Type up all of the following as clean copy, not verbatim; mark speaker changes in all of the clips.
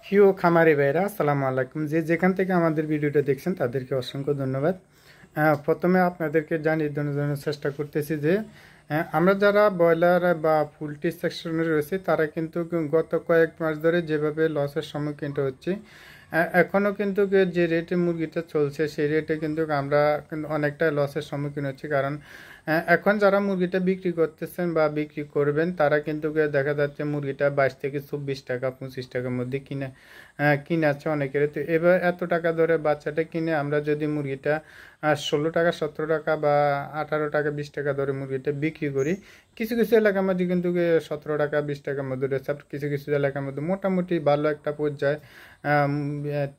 Speaker 1: প্রিয় খামারি ভাইরা আসসালামু আলাইকুম। যে যেখান থেকে আমাদের ভিডিওটা দেখছেন তাদেরকে অসংখ্য ধন্যবাদ। প্রথমে আপনাদেরকে জানিয়ে দেওয়ার জন্য চেষ্টা করতেছি যে আমরা যারা ব্রয়লার বা পোলট্রি সেকশনে রয়েছে তারা কিন্তু গত কয়েক মাস ধরে যেভাবে লসের সম্মুখীন হচ্ছি, এখনও কিন্তু যে রেটে মুরগিটা চলছে সেই রেটে কিন্তু আমরা কিন্তু অনেকটা লসের সম্মুখীন হচ্ছি। কারণ এখন যারা মুরগিটা বিক্রি করতেছেন বা বিক্রি করবেন তারা কিন্তু দেখা যাচ্ছে মুরগিটা 22 থেকে 24 টাকা 25 টাকার মধ্যে কিনে আছে অনেকের। তো এবার এত টাকা ধরে বাচ্চাটা কিনে আমরা যদি মুরগিটা 16 টাকা 17 টাকা বা 18 টাকা 20 টাকা ধরে মুরগিটা বিক্রি করি, কিছু কিছু এলাকার মধ্যে কিন্তু 17 টাকা 20 টাকার মধ্যে রয়েছে। কিছু কিছু এলাকার মধ্যে মোটামুটি ভালো একটা পর্যায়ে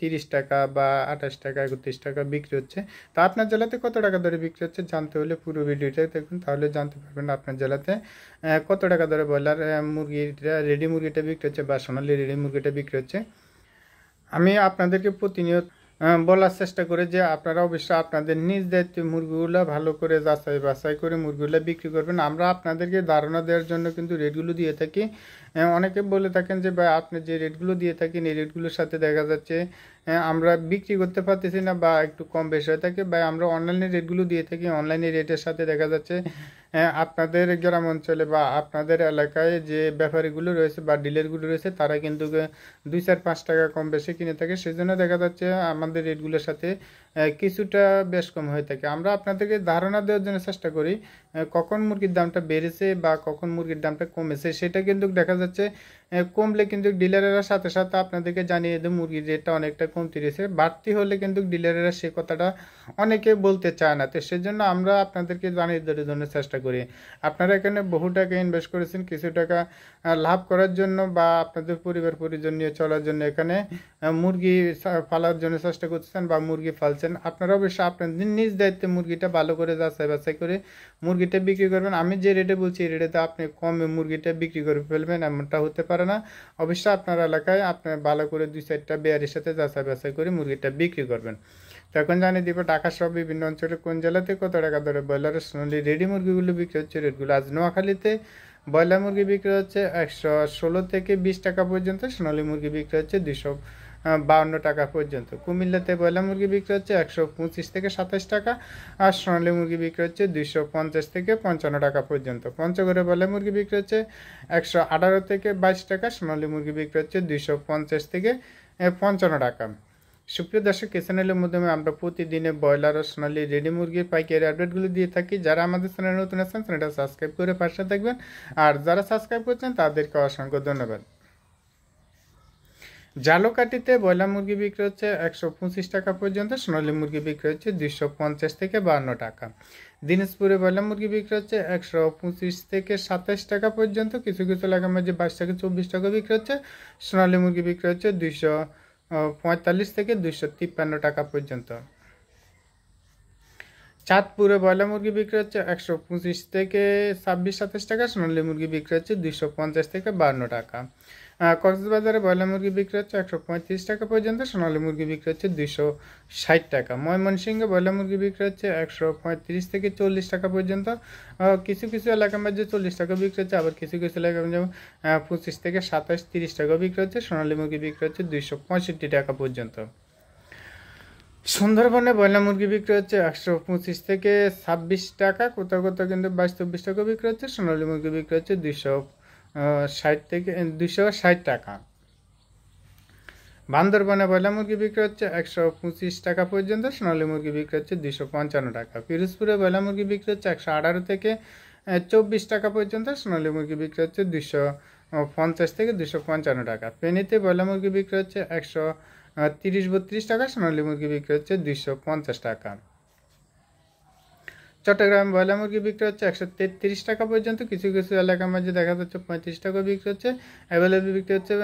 Speaker 1: 30 টাকা বা 28 টাকা 31 টাকা বিক্রি হচ্ছে। তা আপনার জেলাতে কত টাকা ধরে বিক্রি হচ্ছে জানতে হলে পুরো ভিডিওটা দেখুন, তাহলে জানতে পারবেন আপনার জেলাতে কত টাকা ধরে ব্রয়লার মুরগিটা রেডি মুরগিটা বিক্রি হচ্ছে বা সোনালি রেডি মুরগিটা বিক্রি হচ্ছে। আমি আপনাদেরকে প্রতিনিয়ত বলার চেষ্টা করি যে আপনারা অবশ্যই আপনাদের নিজ দায়িত্বে মুরগিগুলো ভালো করে যাচাই বাছাই করে মুরগিগুলো বিক্রি করবেন। আমরা আপনাদেরকে ধারণা দেওয়ার জন্য কিন্তু রেটগুলো দিয়ে থাকি। অনেকে বলে থাকেন যে ভাই আপনি যে রেটগুলো দিয়ে থাকেন এই রেটগুলোর সাথে দেখা যাচ্ছে আমরা বিক্রি করতে পারতেছি না বা একটু কম বেশি হয়ে থাকে, বা আমরা অনলাইনে রেটগুলো দিয়ে থাকি। অনলাইনে রেটের সাথে দেখা যাচ্ছে আপনাদের গ্রাম অঞ্চলে বা আপনাদের এলাকায় যে ব্যাপারীগুলো রয়েছে বা ডিলারগুলো রয়েছে তারা কিন্তু 2 4 5 টাকা কম বেশি কিনে থাকে। সেজন্য দেখা যাচ্ছে আমাদের রেটগুলোর সাথে কিছুটা বেশ কম হয়ে থাকে। আমরা আপনাদেরকে ধারণা দেওয়ার জন্য চেষ্টা করি কখন মুরগির দামটা বেড়েছে বা কখন মুরগির দামটা কমেছে। সেটা কিন্তু দেখা যাচ্ছে কমলে কিন্তু ডিলারেরা সাথে সাথে আপনাদেরকে জানিয়ে দেয় মুরগির রেটটা অনেকটা কমতে রয়েছে। বাড়তি হলে কিন্তু ডিলারেরা সে কথাটা অনেকে বলতে চায় না। তো সেজন্য আমরা আপনাদেরকে জানিয়ে দেওয়ার জন্য চেষ্টা করি। আপনারা এখানে বহু টাকা ইনভেস্ট করেছেন, কিছু টাকা লাভ করার জন্য বা আপনাদের পরিবার পরিজন নিয়ে চলার জন্য এখানে মুরগি পালার জন্য চেষ্টা করতেছেন বা মুরগি পালছেন। আপনারা অবশ্যই আপনাদের নিজ দায়িত্বে মুরগিটা ভালো করে যাচাই বাছাই করে মুরগিটা বিক্রি করবেন। আমি যে রেটে বলছি এই রেটে আপনি কমে মুরগিটা বিক্রি করে ফেলবেন এমনটা হতে পারে না। অবশ্যই আপনার এলাকায় আপনার ভালো করে 2 4টা বেয়ারের সাথে যাচাই বাছাই করে মুরগিটা বিক্রি করবেন। তো এখন জানিয়ে দিব ঢাকা সহ বিভিন্ন অঞ্চলে কোন জেলাতে কত টাকা ধরে ব্রয়লারের সোনালি রেডি মুরগিগুলো বিক্রি হচ্ছে রেটগুলো। আজ নোয়াখালীতে ব্রয়লার মুরগি বিক্রি হচ্ছে 116 থেকে 20 টাকা পর্যন্ত, সোনালি মুরগি বিক্রি হচ্ছে 252 টাকা পর্যন্ত। কুমিল্লাতে ব্রয়লার মুরগি বিক্রি হচ্ছে 125 থেকে 27 টাকা, আর সোনালি মুরগি বিক্রি হচ্ছে 250 থেকে 55 টাকা পর্যন্ত। পঞ্চগড়ে ব্রয়লার মুরগি বিক্রি হচ্ছে 118 থেকে 22 টাকা, সোনালি মুরগি বিক্রি হচ্ছে 250 থেকে 55 টাকা। সুপ্রিয় দর্শক, এই চ্যানেলের মাধ্যমে আমরা প্রতিদিনে ব্রয়লার ও সোনালি রেডি মুরগির পাইকারি আপডেটগুলো দিয়ে থাকি। যারা আমাদের চ্যানেলে নতুন আছেন চ্যানেলটা সাবস্ক্রাইব করে পাশে থাকবেন, আর যারা সাবস্ক্রাইব করছেন তাদেরকে অসংখ্য ধন্যবাদ। জালকাঠিতে ব্রয়লার মুরগি বিক্রি হচ্ছে 125 টাকা পর্যন্ত, সোনালি মুরগি বিক্রি হচ্ছে 250 থেকে 52 টাকা। দিনাজপুরে ব্রয়লার মুরগি বিক্রি হচ্ছে 125 থেকে 27 টাকা পর্যন্ত, কিছু কিছু এলাকার মধ্যে 22 থেকে 24 টাকা বিক্রি হচ্ছে। সোনালি মুরগি বিক্রি হচ্ছে 245 থেকে 253 টাকা পর্যন্ত। চাঁদপুরে ব্রয়লার মুরগি বিক্রি হচ্ছে 125 থেকে 26 27 টাকা, সোনালি মুরগি বিক্রি হচ্ছে 250 থেকে 52 টাকা। কক্সবাজারে ব্রয়লার মুরগি বিক্রি হচ্ছে 135 টাকা পর্যন্ত, সোনালি মুরগি বিক্রি হচ্ছে 260 টাকা। ময়মনসিংহে ব্রয়লার মুরগি বিক্রি হচ্ছে 135 থেকে 40 টাকা পর্যন্ত। কিছু কিছু এলাকার মধ্যে 40 টাকা বিক্রি হচ্ছে, আবার কিছু কিছু এলাকার মধ্যে 25 থেকে 27 30 টাকা বিক্রি হচ্ছে। সোনালি মুরগি বিক্রি হচ্ছে 265 টাকা পর্যন্ত। সুন্দরবনে ব্রয়লার মুরগি বিক্রি হচ্ছে 125 থেকে 26 টাকা, কোথাও কোথাও কিন্তু 22 24 টাকা বিক্রি হচ্ছে। সোনালী মুরগি বিক্রি হচ্ছে 260 টাকা। বান্দরবনে ব্রয়লার মুরগি বিক্রি হচ্ছে 125 টাকা পর্যন্ত, সোনালী মুরগি বিক্রি হচ্ছে 255 টাকা। পিরোজপুরে ব্রয়লার মুরগি বিক্রি হচ্ছে 118 থেকে 24 টাকা পর্যন্ত, সোনালী মুরগি বিক্রি হচ্ছে 250 থেকে 255 টাকা। ফেনীতে ব্রয়লার মুরগি বিক্রি হচ্ছে 130 32 টাকা, সোনালী মুরগি বিক্রি হচ্ছে 250 টাকা। চট্টগ্রাম ব্রয়লার মুরগি বিক্রি হচ্ছে 133 টাকা পর্যন্ত, কিছু কিছু এলাকার মধ্যে দেখা যাচ্ছে 35 টাকা বিক্রি হচ্ছে। অ্যাভেলেবল বিক্রি হচ্ছে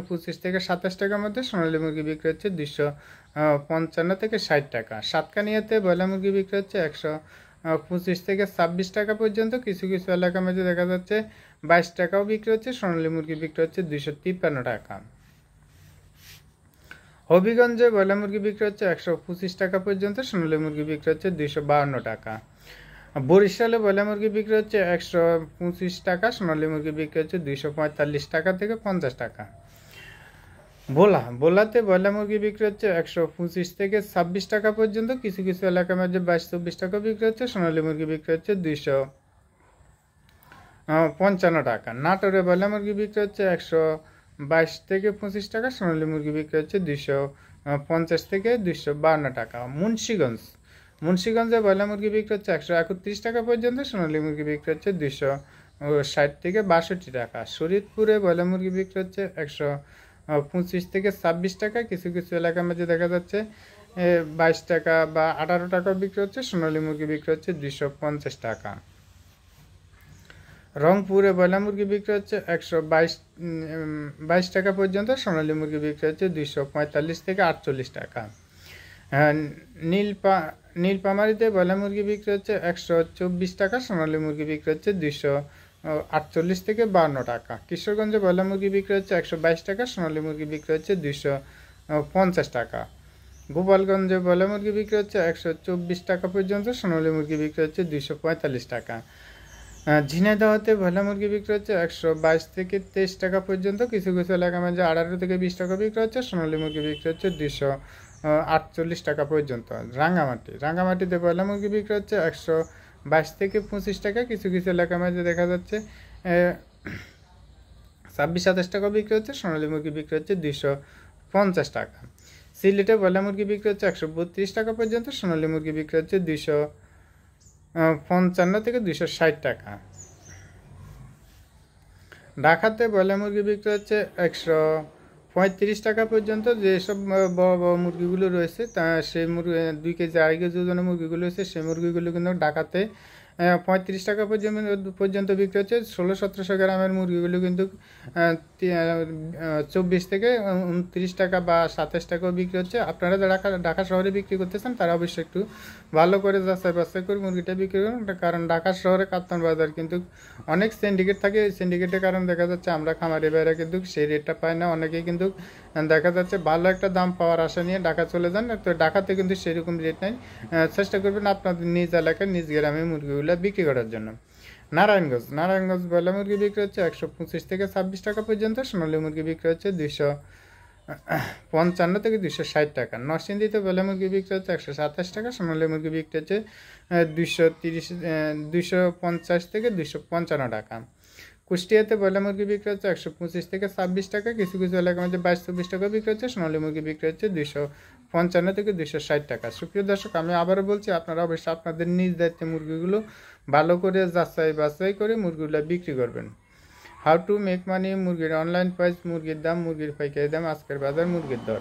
Speaker 1: 25 থেকে 27 টাকার মধ্যে। সোনালী মুরগি বিক্রি হচ্ছে 255 থেকে 60 টাকা। সাতকানিয়াতে ব্রয়লার মুরগি বিক্রি হচ্ছে 125 থেকে 26 টাকা পর্যন্ত, কিছু কিছু এলাকার মধ্যে দেখা যাচ্ছে 22 টাকাও বিক্রি হচ্ছে। সোনালী মুরগি বিক্রি হচ্ছে 253 টাকা। হবিগঞ্জে ব্রয়লার মুরগি বিক্রি হচ্ছে 125 টাকা পর্যন্ত, সোনালী মুরগি বিক্রি হচ্ছে 252 টাকা। বরিশালে ব্রয়লার মুরগি বিক্রি হচ্ছে 125 টাকা, সোনালী মুরগি বিক্রি হচ্ছে 245 টাকা থেকে 50 টাকা। বোলাতে ব্রয়লার মুরগি বিক্রি হচ্ছে 125 থেকে 26 টাকা পর্যন্ত, কিছু কিছু এলাকার মধ্যে 22-24 টাকা বিক্রি হচ্ছে। সোনালী মুরগি বিক্রি হচ্ছে 255 টাকা। নাটোরে ব্রয়লার মুরগি বিক্রি হচ্ছে 122 থেকে 25 টাকা, সোনালী মুরগি বিক্রি হচ্ছে 250 থেকে 252 টাকা। মুন্সিগঞ্জে ব্রয়লার মুরগি বিক্রি হচ্ছে 131 টাকা পর্যন্ত, সোনালী মুরগি বিক্রি হচ্ছে 260 থেকে 62 টাকা। শরীয়তপুরে ব্রয়লার মুরগি বিক্রি হচ্ছে 125 থেকে 26 টাকা, কিছু কিছু এলাকার মধ্যে দেখা যাচ্ছে 22 টাকা বা 18 টাকা বিক্রি হচ্ছে। সোনালী মুরগি বিক্রি হচ্ছে 250 টাকা। রংপুরে ব্রয়লার মুরগি বিক্রি হচ্ছে 122 টাকা পর্যন্ত, সোনালী মুরগি বিক্রি হচ্ছে 245 থেকে 48 টাকা। নীলপামারিতে ব্রয়লার মুরগি বিক্রি হচ্ছে 124 টাকা, সোনালী মুরগি বিক্রি হচ্ছে 248 থেকে 52 টাকা। কিশোরগঞ্জে ব্রয়লার মুরগি বিক্রি হচ্ছে 122 টাকা, সোনালী মুরগি বিক্রি হচ্ছে 250 টাকা। গোপালগঞ্জে ব্রয়লার মুরগি বিক্রি হচ্ছে 124 টাকা পর্যন্ত, সোনালী মুরগি বিক্রি হচ্ছে 245 টাকা। ঝিনাইদহতে ব্রয়লার মুরগি বিক্রি হচ্ছে 122 থেকে 23 টাকা পর্যন্ত, কিছু কিছু এলাকার মধ্যে 18 থেকে 20 টাকা বিক্রি হচ্ছে। সোনালী মুরগি বিক্রি হচ্ছে 248 টাকা পর্যন্ত। রাঙ্গামাটিতে ব্রয়লার মুরগি বিক্রি হচ্ছে 122 থেকে 25 টাকা, কিছু কিছু এলাকার মধ্যে দেখা যাচ্ছে 26-27 টাকা বিক্রি হচ্ছে। সোনালী মুরগি বিক্রি হচ্ছে 250 টাকা। সিলেটে ব্রয়লার মুরগি বিক্রি হচ্ছে 132 টাকা পর্যন্ত, সোনালী মুরগি বিক্রি হচ্ছে 255 থেকে 260 টাকা। ঢাকাতে ব্রয়লার মুরগি বিক্রি হচ্ছে 135 টাকা পর্যন্ত। যেসব বড় বড় মুরগিগুলো রয়েছে তা সেই মুরগি 2 কেজি 2.5 কেজি ওজনের মুরগিগুলো রয়েছে, সেই মুরগিগুলো কিন্তু ঢাকাতে 35 টাকা পর্যন্ত বিক্রি হচ্ছে। 1600-1700 গ্রামের মুরগিগুলো কিন্তু 24 থেকে 29 টাকা বা 27 টাকাও বিক্রি হচ্ছে। আপনারা যারা ঢাকা শহরে বিক্রি করতেছেন তারা অবশ্যই একটু ভালো করে যাচাই বাছাই করে মুরগিটা বিক্রি করুন, কারণ ঢাকা শহরে কাপ্তান বাজার কিন্তু অনেক সিন্ডিকেট থাকে। এই সিন্ডিকেটের কারণে দেখা যাচ্ছে আমরা খামারি ভাইরা কিন্তু সেই রেটটা পাই না। অনেকেই কিন্তু দেখা যাচ্ছে ভালো একটা দাম পাওয়ার আশা নিয়ে ঢাকা চলে যান, তো ঢাকাতে কিন্তু সেরকম রেট নেই। চেষ্টা করবেন আপনাদের নিজ এলাকায় নিজ গ্রামে মুরগিগুলো বিক্রি করার জন্য। নারায়ণগঞ্জ ব্রয়লার মুরগি বিক্রি হচ্ছে 125 থেকে 26 টাকা পর্যন্ত, সোনালী মুরগি বিক্রি হচ্ছে 255 থেকে 260 টাকা। নরসিংদীতে ব্রয়লার মুরগি বিক্রি হচ্ছে 127 টাকা, সোনালী মুরগি বিক্রি হচ্ছে 250 থেকে 255 টাকা। কুষ্টিয়াতে ব্রয়লার মুরগি বিক্রি হচ্ছে 125 থেকে 26 টাকা, কিছু কিছু এলাকার মধ্যে 22-24 টাকা বিক্রি হচ্ছে। সোনালী মুরগি বিক্রি হচ্ছে 255 থেকে 260 টাকা। সুপ্রিয় দর্শক, আমি আবারও বলছি আপনারা অবশ্যই আপনাদের নিজ দায়িত্বে মুরগিগুলো ভালো করে যাচাই বাছাই করে মুরগিগুলো বিক্রি করবেন। হাউ টু মেক মানি, মুরগির অনলাইন প্রাইস, মুরগির দাম, মুরগির পাইকারি দাম, আজকের বাজার মুরগির দর।